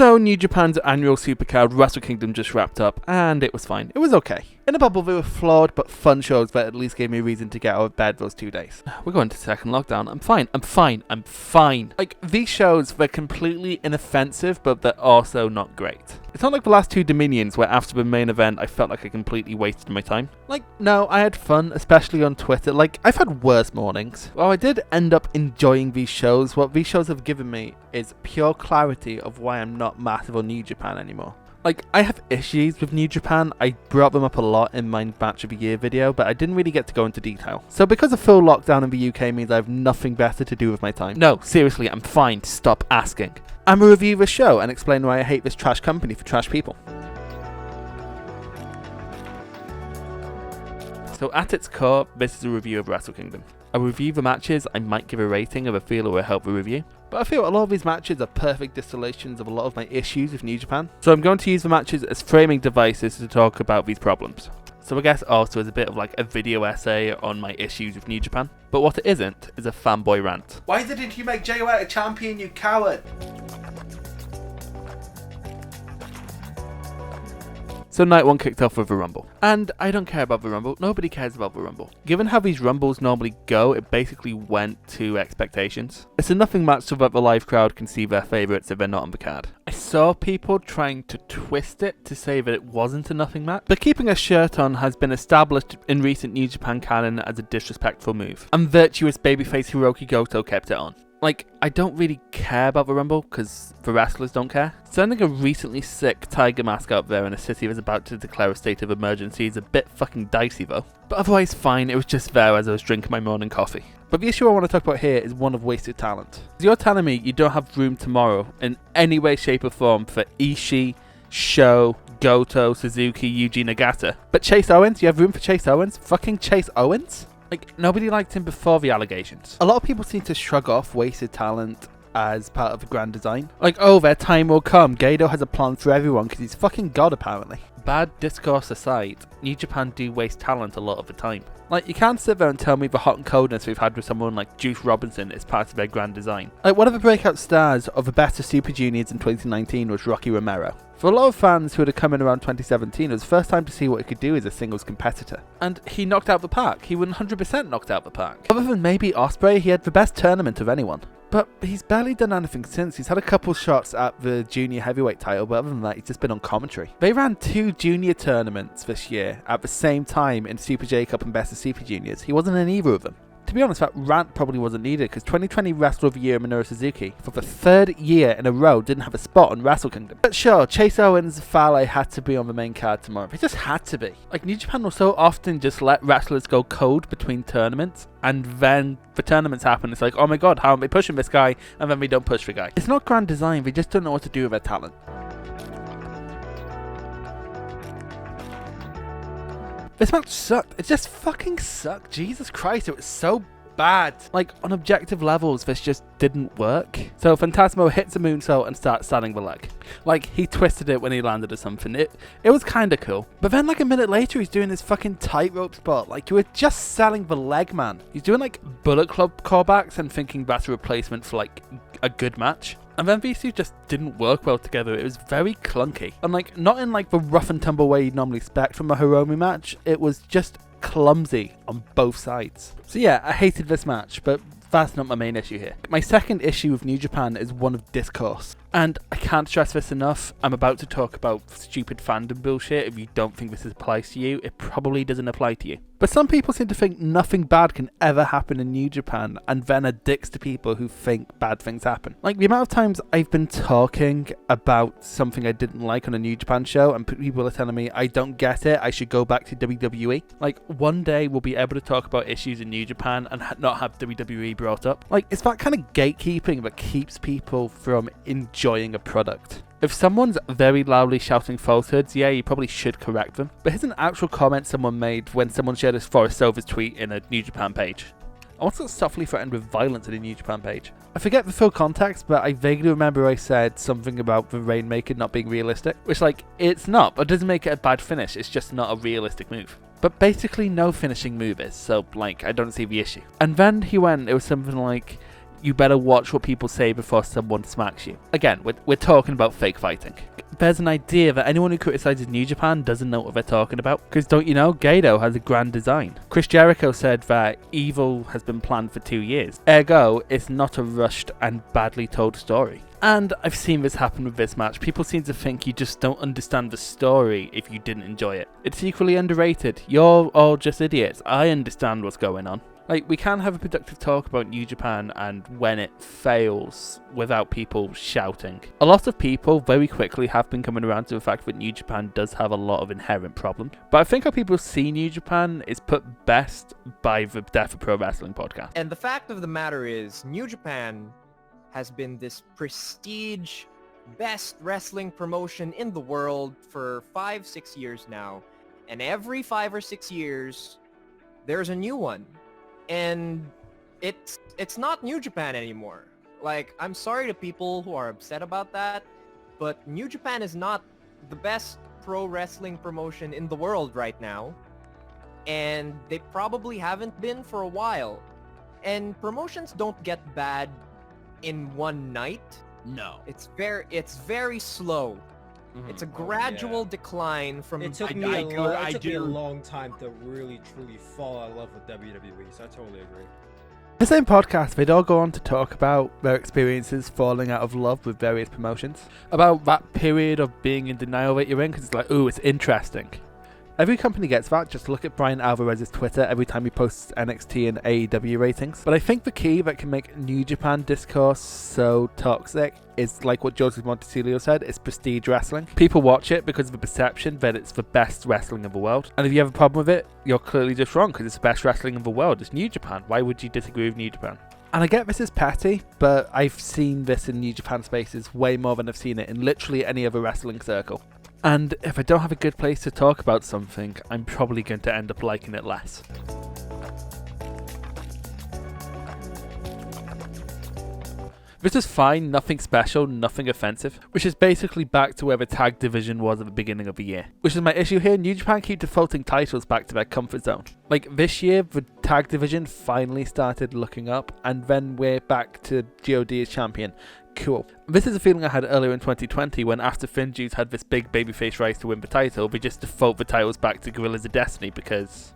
So New Japan's annual supercard Wrestle Kingdom just wrapped up, and it was fine. It was okay. In a bubble, they were flawed but fun shows that at least gave me a reason to get out of bed those 2 days. We're going to second lockdown. I'm fine. Like, these shows, they're completely inoffensive, but they're also not great. It's not like the last 2 Dominions where after the main event I felt like I completely wasted my time. Like, no, I had fun, especially on Twitter. Like, I've had worse mornings. While I did end up enjoying these shows, what these shows have given me is pure clarity of why I'm not massive on New Japan anymore. Like, I have issues with New Japan. I brought them up a lot in my Match of the Year video, but I didn't really get to go into detail. So because a full lockdown in the UK means I have nothing better to do with my time. No, seriously, I'm fine. Stop asking. I'm a review the show and explain why I hate this trash company for trash people. So at its core, this is a review of Wrestle Kingdom. I review the matches, I might give a rating if I feel it will help the review. But I feel a lot of these matches are perfect distillations of a lot of my issues with New Japan. So I'm going to use the matches as framing devices to talk about these problems. So I guess also as a bit of like a video essay on my issues with New Japan. But what it isn't is a fanboy rant. Why didn't you make J.O.D a champion, you coward? So night 1 kicked off with the Rumble. And I don't care about the Rumble. Nobody cares about the Rumble. Given how these Rumbles normally go, it basically went to expectations. It's a nothing match so that the live crowd can see their favourites if they're not on the card. I saw people trying to twist it to say that it wasn't a nothing match, but keeping a shirt on has been established in recent New Japan canon as a disrespectful move. And virtuous babyface Hiroki Goto kept it on. Like, I don't really care about the Rumble, because the wrestlers don't care. Sending a recently sick tiger mask out there in a city that's about to declare a state of emergency is a bit fucking dicey though. But otherwise fine, it was just there as I was drinking my morning coffee. But the issue I want to talk about here is one of wasted talent. You're telling me you don't have room tomorrow in any way, shape or form for Ishii, Sho, Goto, Suzuki, Yuji Nagata. But Chase Owens? You have room for Chase Owens? Fucking Chase Owens? Like, nobody liked him before the allegations. A lot of people seem to shrug off wasted talent as part of the grand design. Like, oh, their time will come. Gedo has a plan for everyone because he's fucking God, apparently. Bad discourse aside, New Japan do waste talent a lot of the time. Like, you can't sit there and tell me the hot and coldness we've had with someone like Juice Robinson is part of their grand design. Like, one of the breakout stars of the better Super Juniors in 2019 was Rocky Romero. For a lot of fans who had come in around 2017, it was the first time to see what he could do as a singles competitor. And he knocked out the park. He 100% knocked out the park. Other than maybe Ospreay, he had the best tournament of anyone. But he's barely done anything since. He's had a couple shots at the junior heavyweight title, but other than that, he's just been on commentary. They ran 2 junior tournaments this year at the same time in Super J Cup and Best of Super Juniors. He wasn't in either of them. To be honest, that rant probably wasn't needed because 2020 Wrestler of the Year Minoru Suzuki, for the 3rd year in a row, didn't have a spot on Wrestle Kingdom. But sure, Chase Owens' Fale had to be on the main card tomorrow. It just had to be. Like, New Japan will so often just let wrestlers go cold between tournaments, and then the tournaments happen. It's like, oh my god, how am they pushing this guy? And then we don't push the guy. It's not grand design, they just don't know what to do with their talent. This match sucked. It just fucking sucked. Jesus Christ, it was so bad. Like, on objective levels, this just didn't work. So Phantasmo hits a moonsault and starts standing the leg. Like, he twisted it when he landed or something. It was kind of cool. But then like a minute later, he's doing this fucking tightrope spot. Like, you were just selling the leg, man. He's doing like Bullet Club callbacks and thinking that's a replacement for like a good match. And then these two just didn't work well together. It was very clunky. And like, not in like the rough and tumble way you'd normally expect from a Hiromu match. It was just clumsy on both sides. So yeah, I hated this match, but that's not my main issue here. My second issue with New Japan is one of discourse. And I can't stress this enough. I'm about to talk about stupid fandom bullshit. If you don't think this applies to you, it probably doesn't apply to you. But some people seem to think nothing bad can ever happen in New Japan and then are dicks to people who think bad things happen. Like, the amount of times I've been talking about something I didn't like on a New Japan show and people are telling me I don't get it, I should go back to WWE. Like, one day we'll be able to talk about issues in New Japan and not have WWE brought up. Like, it's that kind of gatekeeping that keeps people from enjoying a product. If someone's very loudly shouting falsehoods, yeah, you probably should correct them. But here's an actual comment someone made when someone shared a Forrest Silver's tweet in a New Japan page. I once got softly threatened with violence in a New Japan page. I forget the full context, but I vaguely remember I said something about the Rainmaker not being realistic, which, like, it's not, but it doesn't make it a bad finish, it's just not a realistic move. But basically no finishing move is, so, like, I don't see the issue. And then he went, it was something like, you better watch what people say before someone smacks you. Again, we're talking about fake fighting. There's an idea that anyone who criticizes New Japan doesn't know what they're talking about. Because don't you know, G.O.D has a grand design. Chris Jericho said that Evil has been planned for 2 years. Ergo, it's not a rushed and badly told story. And I've seen this happen with this match. People seem to think you just don't understand the story if you didn't enjoy it. It's equally underrated. You're all just idiots. I understand what's going on. Like, we can have a productive talk about New Japan and when it fails without people shouting. A lot of people very quickly have been coming around to the fact that New Japan does have a lot of inherent problems. But I think how people see New Japan is put best by the Death of Pro Wrestling podcast. And the fact of the matter is, New Japan has been this prestige, best wrestling promotion in the world for 5-6 years now. And every 5 or 6 years, there's a new one. And it's not New Japan anymore. Like, I'm sorry to people who are upset about that, but New Japan is not the best pro wrestling promotion in the world right now. And they probably haven't been for a while. And promotions don't get bad in one night. No. It's very slow. It's a gradual decline from... It took me a long time to really, truly fall in love with WWE, so I totally agree. In the same podcast, they'd all go on to talk about their experiences falling out of love with various promotions. About that period of being in denial that you're in, because it's like, ooh, it's interesting. Every company gets that. Just look at Brian Alvarez's Twitter every time he posts NXT and AEW ratings. But I think the key that can make New Japan discourse so toxic is like what Joseph Montesilio said, it's prestige wrestling. People watch it because of the perception that it's the best wrestling in the world. And if you have a problem with it, you're clearly just wrong because it's the best wrestling in the world. It's New Japan. Why would you disagree with New Japan? And I get this is petty, but I've seen this in New Japan spaces way more than I've seen it in literally any other wrestling circle. And if I don't have a good place to talk about something, I'm probably going to end up liking it less. This is fine, nothing special, nothing offensive, which is basically back to where the tag division was at the beginning of the year. Which is my issue here, New Japan keep defaulting titles back to their comfort zone. Like this year, the tag division finally started looking up, and then we're back to G.O.D as champion. Cool. This is a feeling I had earlier in 2020 when after FinJuice had this big babyface rise to win the title, they just default the titles back to Guerrillas of Destiny because...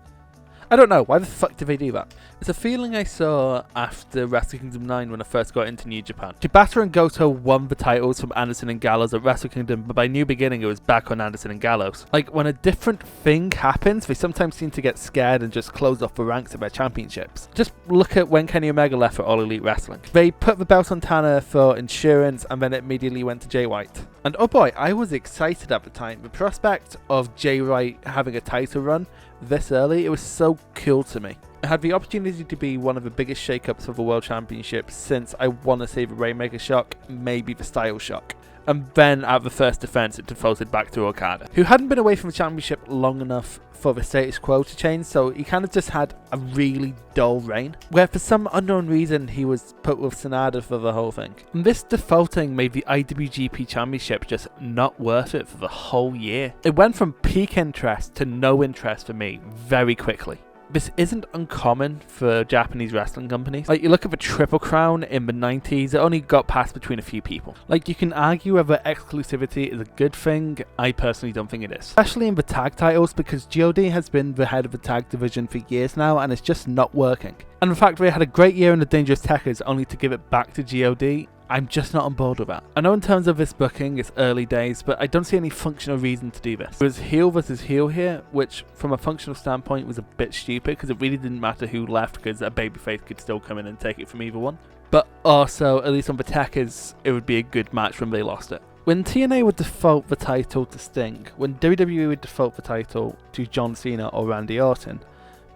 I don't know, why the fuck did they do that? It's a feeling I saw after Wrestle Kingdom 9 when I first got into New Japan. Shibata and Goto won the titles from Anderson and Gallows at Wrestle Kingdom, but by New Beginning it was back on Anderson and Gallows. Like, when a different thing happens, they sometimes seem to get scared and just close off the ranks of their championships. Just look at when Kenny Omega left for All Elite Wrestling. They put the belt on Tana for insurance and then it immediately went to Jay White. And oh boy, I was excited at the time. The prospect of Jay White having a title run this early, it was so cool to me. It had the opportunity to be one of the biggest shakeups of the World Championship since I want to say the Rainmaker shock, maybe the Style shock. And then at the first defense it defaulted back to Okada, who hadn't been away from the championship long enough for the status quo to change, so he kind of just had a really dull reign, where for some unknown reason he was put with Sanada for the whole thing. And this defaulting made the IWGP Championship just not worth it for the whole year. It went from peak interest to no interest for me very quickly. This isn't uncommon for Japanese wrestling companies. Like, you look at the Triple Crown in the 90s, it only got passed between a few people. Like, you can argue whether exclusivity is a good thing. I personally don't think it is. Especially in the tag titles, because G.O.D has been the head of the tag division for years now, and it's just not working. And the fact that they had a great year in the Dangerous Tekkers only to give it back to G.O.D, I'm just not on board with that. I know in terms of this booking, it's early days, but I don't see any functional reason to do this. It was heel versus heel here, which from a functional standpoint was a bit stupid because it really didn't matter who left because a babyface could still come in and take it from either one. But also, at least on the Tekkers, it would be a good match when they lost it. When TNA would default the title to Sting, when WWE would default the title to John Cena or Randy Orton,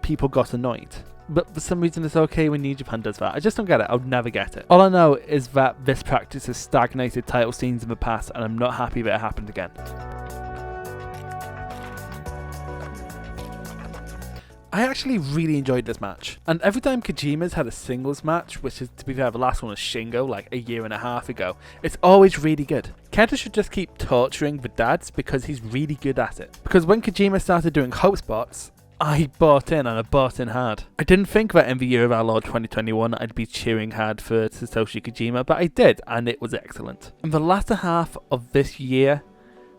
people got annoyed. But for some reason it's okay when New Japan does that. I just don't get it. I'll never get it. All I know is that this practice has stagnated title scenes in the past and I'm not happy that it happened again. I actually really enjoyed this match. And every time Kojima's had a singles match, which is, to be fair, the last one was Shingo like a year and a half ago, it's always really good. Kenta should just keep torturing the dads because he's really good at it. Because when Kojima started doing hope spots, I bought in, and I bought in hard. I didn't think that in the year of our Lord 2021 I'd be cheering hard for Satoshi Kojima, but I did, and it was excellent. In the latter half of this year,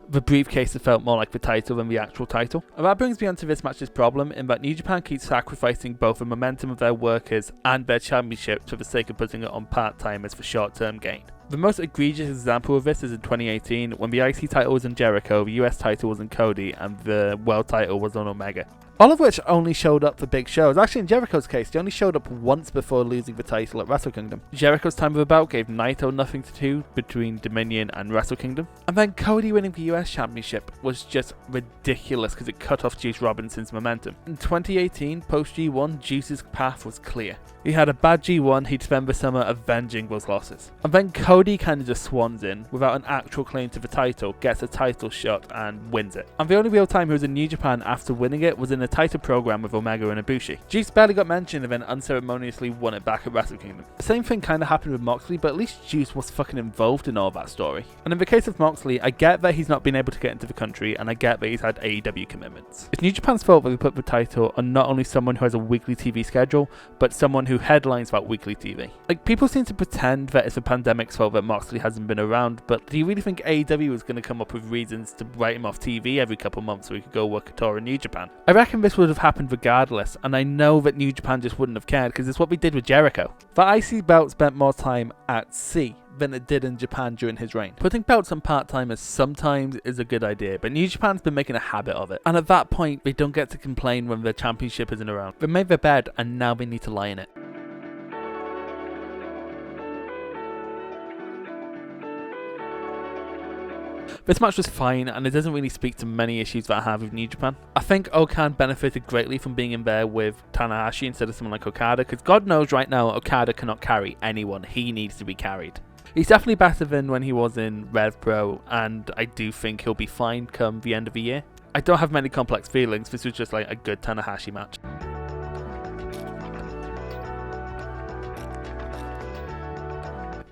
the briefcase has felt more like the title than the actual title. And that brings me on to this match's problem, in that New Japan keeps sacrificing both the momentum of their workers and their championships for the sake of putting it on part-timers for short-term gain. The most egregious example of this is in 2018, when the IC title was on Jericho, the US title was on Cody, and the world title was on Omega. All of which only showed up for big shows. Actually, in Jericho's case, they only showed up once before losing the title at Wrestle Kingdom. Jericho's time of the bout gave Naito nothing to do between Dominion and Wrestle Kingdom. And then Cody winning the US Championship was just ridiculous because it cut off Juice Robinson's momentum. In 2018, post G1, Juice's path was clear. He had a bad G1, he'd spend the summer avenging those losses. And then Cody kind of just swans in, without an actual claim to the title, gets a title shot and wins it. And the only real time he was in New Japan after winning it was in a title program with Omega and Ibushi. Juice barely got mentioned and then unceremoniously won it back at Wrestle Kingdom. The same thing kind of happened with Moxley, but at least Juice was fucking involved in all that story. And in the case of Moxley, I get that he's not been able to get into the country, and I get that he's had AEW commitments. It's New Japan's fault that they put the title on not only someone who has a weekly TV schedule, but someone who headlines that weekly TV. Like, people seem to pretend that it's the pandemic's fault that Moxley hasn't been around, but do you really think AEW is going to come up with reasons to write him off TV every couple months so he could go work a tour in New Japan? I reckon this would have happened regardless, and I know that New Japan just wouldn't have cared because it's what we did with Jericho. The IC belt spent more time at sea than it did in Japan during his reign. Putting belts on part-timers sometimes is a good idea, but New Japan's been making a habit of it, and at that point they don't get to complain when the championship isn't around. They made their bed and now they need to lie in it. This match was fine, and it doesn't really speak to many issues that I have with New Japan. I think Okan benefited greatly from being in there with Tanahashi instead of someone like Okada, because God knows right now Okada cannot carry anyone. He needs to be carried. He's definitely better than when he was in Rev Pro, and I do think he'll be fine come the end of the year. I don't have many complex feelings. This was just like a good Tanahashi match.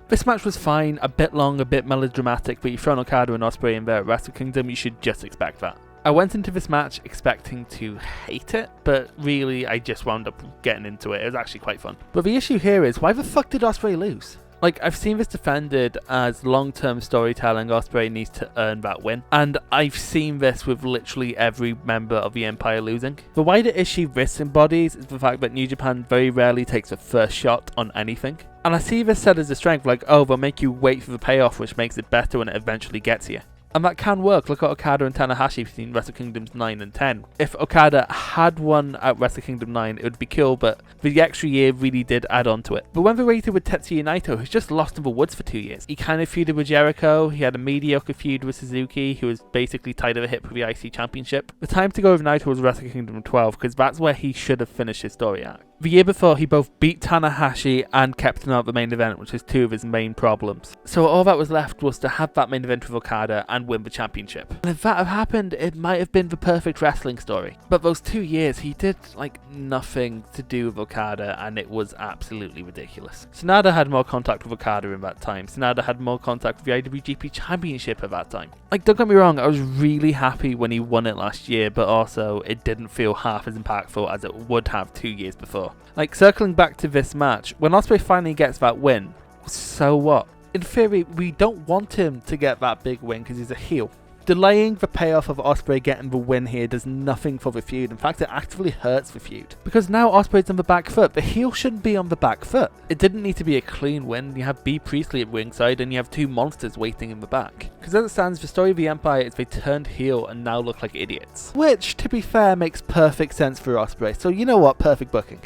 This match was fine, a bit long, a bit melodramatic, but you've thrown Okada and Ospreay in there at Wrestle Kingdom, you should just expect that. I went into this match expecting to hate it, but really I just wound up getting into it. It was actually quite fun. But the issue here is, why the fuck did Ospreay lose? Like, I've seen this defended as long-term storytelling. Ospreay needs to earn that win, and I've seen this with literally every member of the Empire losing. The wider issue this embodies is the fact that New Japan very rarely takes a first shot on anything. And I see this said as a strength, like, oh, they'll make you wait for the payoff, which makes it better when it eventually gets here. And that can work. Look at Okada and Tanahashi between Wrestle Kingdoms 9 and 10. If Okada had won at Wrestle Kingdom 9, it would be cool, but the extra year really did add on to it. But when they waited with Tetsuya Naito, who's just lost in the woods for 2 years, he kind of feuded with Jericho, he had a mediocre feud with Suzuki, who was basically tied at the hip for the IC Championship. The time to go with Naito was Wrestle Kingdom 12, because that's where he should have finished his story arc. The year before, he both beat Tanahashi and kept him out of the main event, which was two of his main problems. So all that was left was to have that main event with Okada and win the championship. And if that had happened, it might have been the perfect wrestling story. But those 2 years, he did like nothing to do with Okada, and it was absolutely ridiculous. Sanada had more contact with Okada in that time. Sanada had more contact with the IWGP Championship at that time. Like, don't get me wrong, I was really happy when he won it last year, but also it didn't feel half as impactful as it would have 2 years before. Like, circling back to this match, when Ospreay finally gets that win, so what? In theory, we don't want him to get that big win because he's a heel. Delaying the payoff of Ospreay getting the win here does nothing for the feud. In fact, it actively hurts the feud. Because now Ospreay's on the back foot. The heel shouldn't be on the back foot. It didn't need to be a clean win. You have B. Priestley at ringside and you have two monsters waiting in the back. Because as it stands, the story of the Empire is they turned heel and now look like idiots. Which, to be fair, makes perfect sense for Ospreay. So you know what? Perfect booking.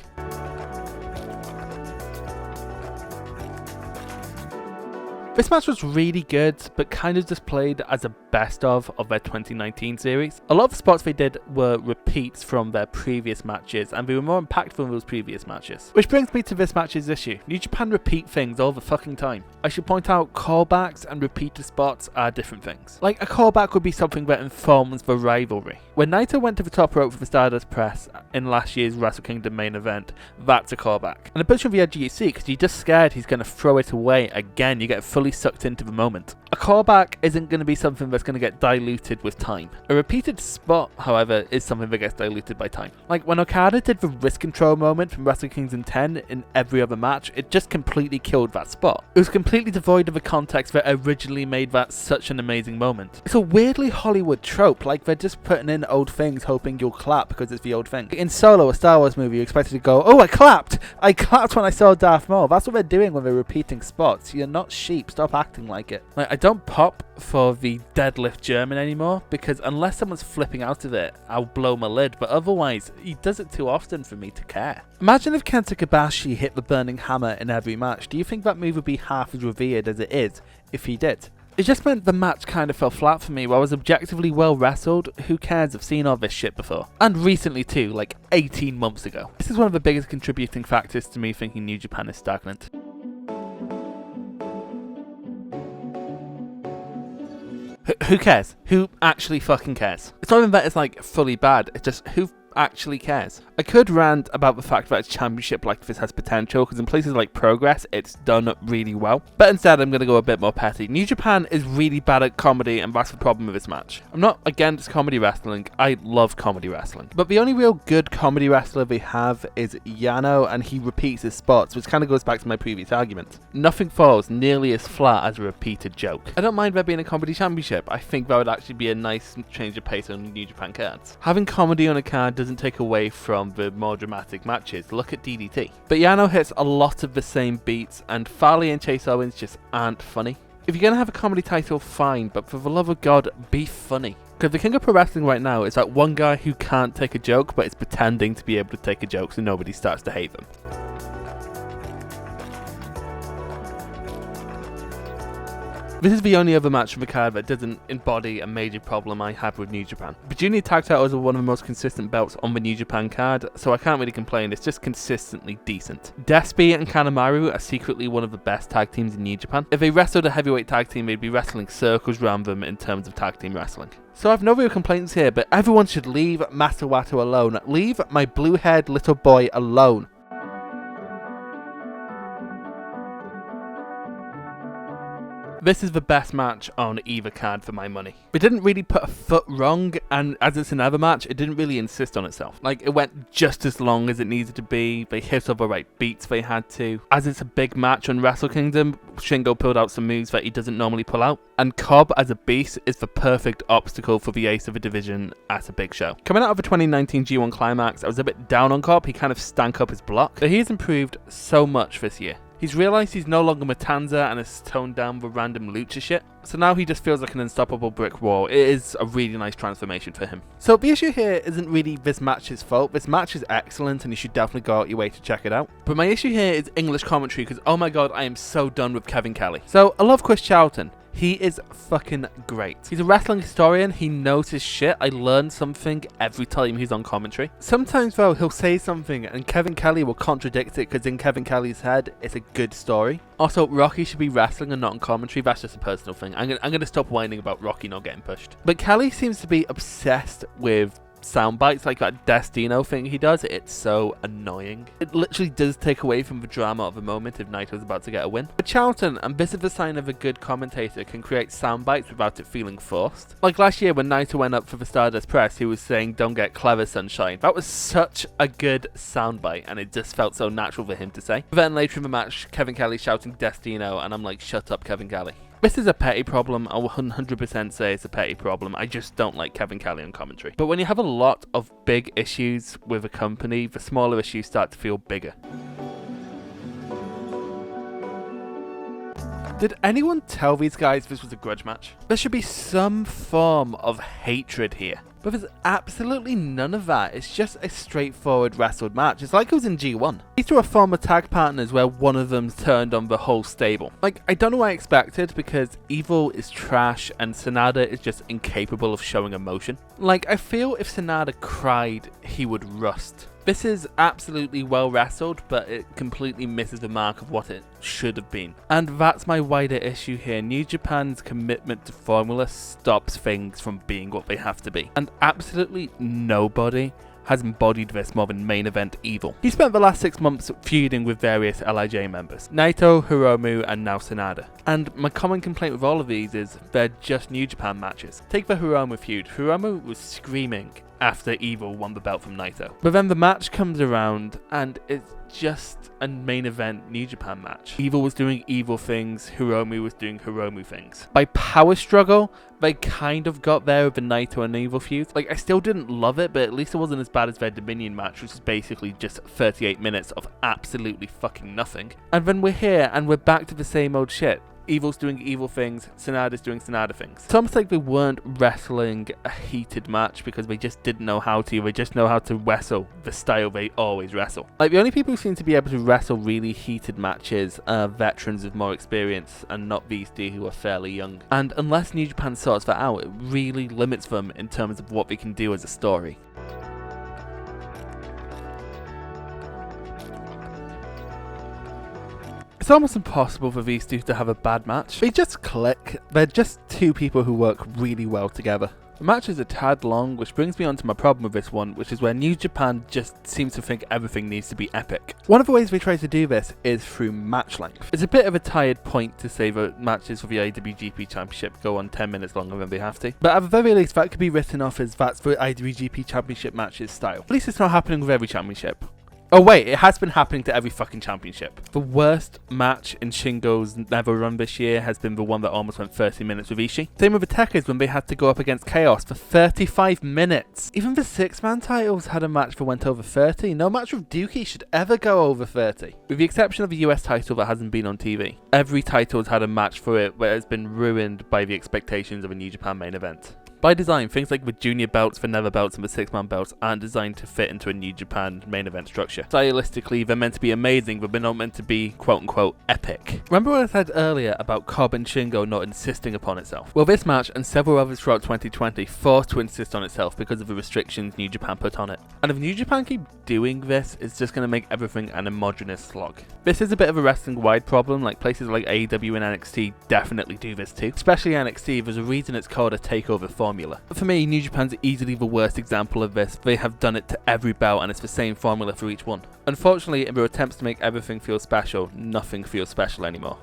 This match was really good, but kind of just played as a best of their 2019 series. A lot of the spots they did were repeats from their previous matches, and they were more impactful than those previous matches. Which brings me to this match's issue. New Japan repeat things all the fucking time. I should point out callbacks and repeated spots are different things. Like, a callback would be something that informs the rivalry. When Naito went to the top rope for the Stardust Press in last year's Wrestle Kingdom main event, that's a callback. And a push from the edge you see, because you're just scared he's going to throw it away again. You get fully sucked into the moment. A callback isn't going to be something that's going to get diluted with time. A repeated spot, however, is something that gets diluted by time. Like when Okada did the wrist control moment from Wrestle Kingdom 10 in every other match, it just completely killed that spot. It was completely devoid of the context that originally made that such an amazing moment. It's a weirdly Hollywood trope, like they're just putting in old things hoping you'll clap because it's the old thing. In Solo, a Star Wars movie, you're expected to go, oh, I clapped when I saw Darth Maul. That's what they're doing when they're repeating spots. You're not sheep, stop acting like it. Like, I don't pop for the deadlift German anymore, because unless someone's flipping out of it, I'll blow my lid, but otherwise, he does it too often for me to care. Imagine if Kenta-vs hit the burning hammer in every match. Do you think that move would be half as revered as it is if he did? It just meant the match kind of fell flat for me. While I was objectively well wrestled, who cares? I've seen all this shit before. And recently too, like 18 months ago. This is one of the biggest contributing factors to me thinking New Japan is stagnant. Who cares? Who actually fucking cares? It's not even that it's like fully bad, it's just who actually cares. I could rant about the fact that a championship like this has potential, because in places like Progress it's done really well, but instead I'm going to go a bit more petty. New Japan is really bad at comedy, and that's the problem with this match. I'm not against comedy wrestling, I love comedy wrestling, but the only real good comedy wrestler we have is Yano, and he repeats his spots, which kind of goes back to my previous argument. Nothing falls nearly as flat as a repeated joke. I don't mind there being a comedy championship. I think that would actually be a nice change of pace on New Japan cards. Having comedy on a card doesn't take away from the more dramatic matches. Look at DDT. But Yano hits a lot of the same beats, and Farley and Chase Owens just aren't funny. If you're going to have a comedy title, fine, but for the love of God, be funny. Because the king of pro wrestling right now is that one guy who can't take a joke, but is pretending to be able to take a joke so nobody starts to hate them. This is the only other match from the card that doesn't embody a major problem I have with New Japan. The junior tag titles are one of the most consistent belts on the New Japan card, so I can't really complain, it's just consistently decent. Despy and Kanemaru are secretly one of the best tag teams in New Japan. If they wrestled a heavyweight tag team, they'd be wrestling circles around them in terms of tag team wrestling. So I have no real complaints here, but everyone should leave Masawato alone. Leave my blue-haired little boy alone. This is the best match on either card for my money. It didn't really put a foot wrong, and as it's another match, it didn't really insist on itself. Like, it went just as long as it needed to be, they hit all the right beats they had to. As it's a big match on Wrestle Kingdom, Shingo pulled out some moves that he doesn't normally pull out, and Cobb as a beast is the perfect obstacle for the ace of a division at a big show. Coming out of the 2019 G1 Climax, I was a bit down on Cobb. He kind of stank up his block, but he has improved so much this year. He's realised he's no longer Matanza and has toned down the random lucha shit, so now he just feels like an unstoppable brick wall. It is a really nice transformation for him. So the issue here isn't really this match's fault. This match is excellent and you should definitely go out your way to check it out. But my issue here is English commentary, because oh my god, I am so done with Kevin Kelly. So I love Chris Charlton. He is fucking great. He's a wrestling historian, he knows his shit. I learn something every time he's on commentary. Sometimes though, he'll say something and Kevin Kelly will contradict it, because in Kevin Kelly's head, it's a good story. Also, Rocky should be wrestling and not on commentary. That's just a personal thing. I'm gonna stop whining about Rocky not getting pushed. But Kelly seems to be obsessed with sound bites, like that Destino thing he does. It's so annoying. It literally does take away from the drama of a moment if Naito's about to get a win. But Charlton, and this is the sign of a good commentator, can create sound bites without it feeling forced. Like last year when Naito went up for the Stardust Press, he was saying, "Don't get clever, sunshine." That was such a good sound bite, and it just felt so natural for him to say. But then later in the match, Kevin Kelly shouting Destino, and I'm like, shut up, Kevin Kelly. This is a petty problem. I'll 100% say it's a petty problem. I just don't like Kevin Kelly on commentary. But when you have a lot of big issues with a company, the smaller issues start to feel bigger. Did anyone tell these guys this was a grudge match? There should be some form of hatred here. But there's absolutely none of that. It's just a straightforward wrestled match. It's like it was in G1. These two are former tag partners where one of them's turned on the whole stable. Like, I don't know what I expected, because Evil is trash and Sanada is just incapable of showing emotion. Like, I feel if Sanada cried, he would rust. This is absolutely well wrestled, but it completely misses the mark of what it should have been. And that's my wider issue here. New Japan's commitment to formula stops things from being what they have to be. And absolutely nobody has embodied this more than main event evil. He spent the last 6 months feuding with various LIJ members, Naito, Hiromu, and now Sanada. And my common complaint with all of these is they're just New Japan matches. Take the Hiromu feud. Hiromu was screaming after Evil won the belt from Naito. But then the match comes around and it's just a main event New Japan match. Evil was doing evil things, Hiromu was doing Hiromu things. By power struggle, they kind of got there with the Naito and Evil feud. Like, I still didn't love it, but at least it wasn't as bad as their Dominion match, which is basically just 38 minutes of absolutely fucking nothing. And then we're here and we're back to the same old shit. Evil's doing evil things, Sanada's doing Sanada things. It's almost like they weren't wrestling a heated match because they just didn't know how to. They just know how to wrestle the style they always wrestle. Like, the only people who seem to be able to wrestle really heated matches are veterans with more experience and not these two who are fairly young. And unless New Japan sorts that out, it really limits them in terms of what they can do as a story. It's almost impossible for these two to have a bad match. They just click. They're just two people who work really well together. The match is a tad long, which brings me on to my problem with this one, which is where New Japan just seems to think everything needs to be epic. One of the ways they try to do this is through match length. It's a bit of a tired point to say that matches for the IWGP Championship go on 10 minutes longer than they have to. But at the very least, that could be written off as that's the IWGP Championship match's style. At least it's not happening with every championship. Oh wait, it has been happening to every fucking championship. The worst match in Shingo's Never Run this year has been the one that almost went 30 minutes with Ishii. Same with the Tekkers when they had to go up against Chaos for 35 minutes. Even the 6-man titles had a match that went over 30. No match with Dookie should ever go over 30. With the exception of the US title that hasn't been on TV. Every title's had a match for it where it's been ruined by the expectations of a New Japan main event. By design, things like the junior belts, the never belts, and the 6-man belts aren't designed to fit into a New Japan main event structure. Stylistically, they're meant to be amazing, but they're not meant to be quote-unquote epic. Remember what I said earlier about Cobb and Shingo not insisting upon itself? Well, this match and several others throughout 2020 forced to insist on itself because of the restrictions New Japan put on it. And if New Japan keep doing this, it's just going to make everything an homogenous slog. This is a bit of a wrestling-wide problem, like places like AEW and NXT definitely do this too. Especially NXT, there's a reason it's called a takeover formula. But for me, New Japan's easily the worst example of this. They have done it to every belt and it's the same formula for each one. Unfortunately, in their attempts to make everything feel special, nothing feels special anymore.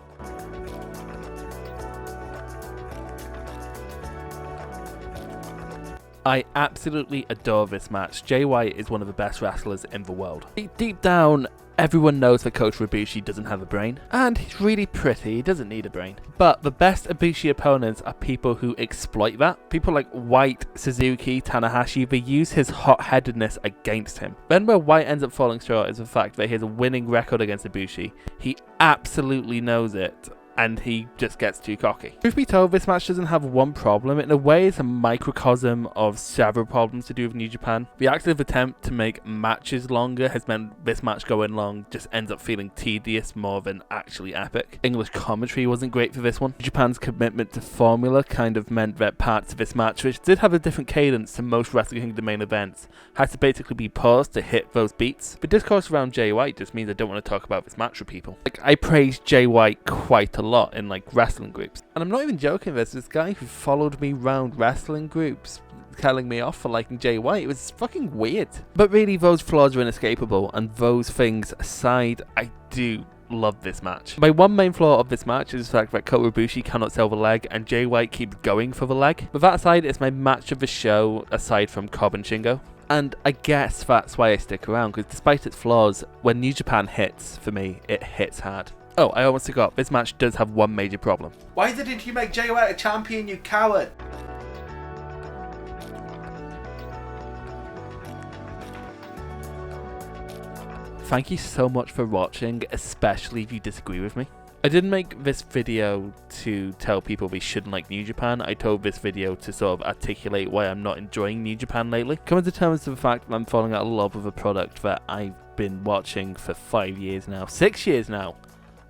I absolutely adore this match. Jay White is one of the best wrestlers in the world. Deep down, everyone knows that Coach Ibushi doesn't have a brain. And he's really pretty, he doesn't need a brain. But the best Ibushi opponents are people who exploit that. People like White, Suzuki, Tanahashi, they use his hot-headedness against him. Then where White ends up falling short is the fact that he has a winning record against Ibushi. He absolutely knows it. And he just gets too cocky. Truth be told, this match doesn't have one problem. In a way, it's a microcosm of several problems to do with New Japan. The active attempt to make matches longer has meant this match going long just ends up feeling tedious more than actually epic. English commentary wasn't great for this one. New Japan's commitment to formula kind of meant that parts of this match, which did have a different cadence to most Wrestle Kingdom main events, had to basically be paused to hit those beats. The discourse around Jay White just means I don't want to talk about this match with people. Like, I praise Jay White quite a lot in like wrestling groups, and I'm not even joking. This guy who followed me round wrestling groups telling me off for liking Jay White. It was fucking weird. But really, those flaws are inescapable, and those things aside, I do love this match. My one main flaw of this match is the fact that Kota Ibushi cannot sell the leg and Jay White keeps going for the leg. But that aside, it's my match of the show aside from Cobb and Shingo. And I guess that's why I stick around, because despite its flaws, when New Japan hits, for me, it hits hard. Oh, I almost forgot, this match does have one major problem. Why didn't you make Jay White a champion, you coward? Thank you so much for watching, especially if you disagree with me. I didn't make this video to tell people they shouldn't like New Japan. I told this video to sort of articulate why I'm not enjoying New Japan lately. Coming to terms with the fact that I'm falling out of love with a product that I've been watching for 5 years now. 6 years now,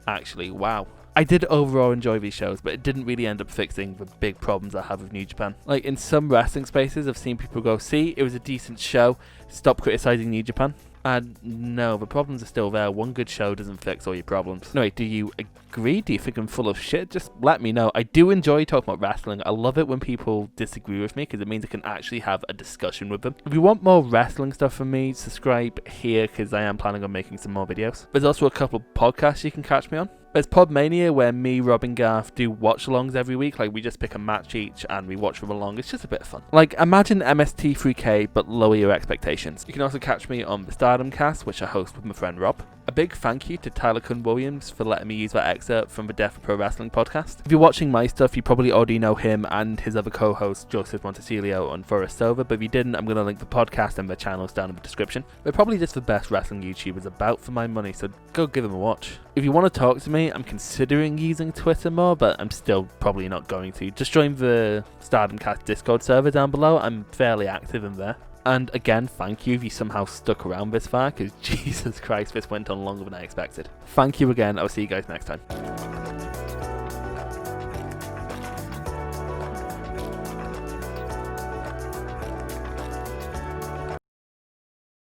actually, wow. I did overall enjoy these shows, but it didn't really end up fixing the big problems I have with New Japan. Like, in some wrestling spaces, I've seen people go, see, it was a decent show, stop criticizing New Japan. And no, the problems are still there. One good show doesn't fix all your problems. Anyway, do you agree? Do you think I'm full of shit? Just let me know. I do enjoy talking about wrestling. I love it when people disagree with me because it means I can actually have a discussion with them. If you want more wrestling stuff from me, subscribe here because I am planning on making some more videos. There's also a couple of podcasts you can catch me on. There's Podmania, where me, Rob, and Garth do watch-alongs every week. Like, we just pick a match each and we watch them along. It's just a bit of fun. Like, imagine MST3K, but lower your expectations. You can also catch me on the Stardom Cast, which I host with my friend Rob. A big thank you to Tyler-Kun Williams for letting me use that excerpt from the Death of Pro Wrestling podcast. If you're watching my stuff, you probably already know him and his other co-host, Joseph Montecillo and Forrest Silva, but if you didn't, I'm going to link the podcast and their channels down in the description. They're probably just the best wrestling YouTubers about for my money, so go give them a watch. If you want to talk to me, I'm considering using Twitter more, but I'm still probably not going to. Just join the Stardom Cast Discord server down below. I'm fairly active in there. And again, thank you if you somehow stuck around this far, because Jesus Christ, this went on longer than I expected. Thank you again. I'll see you guys next time.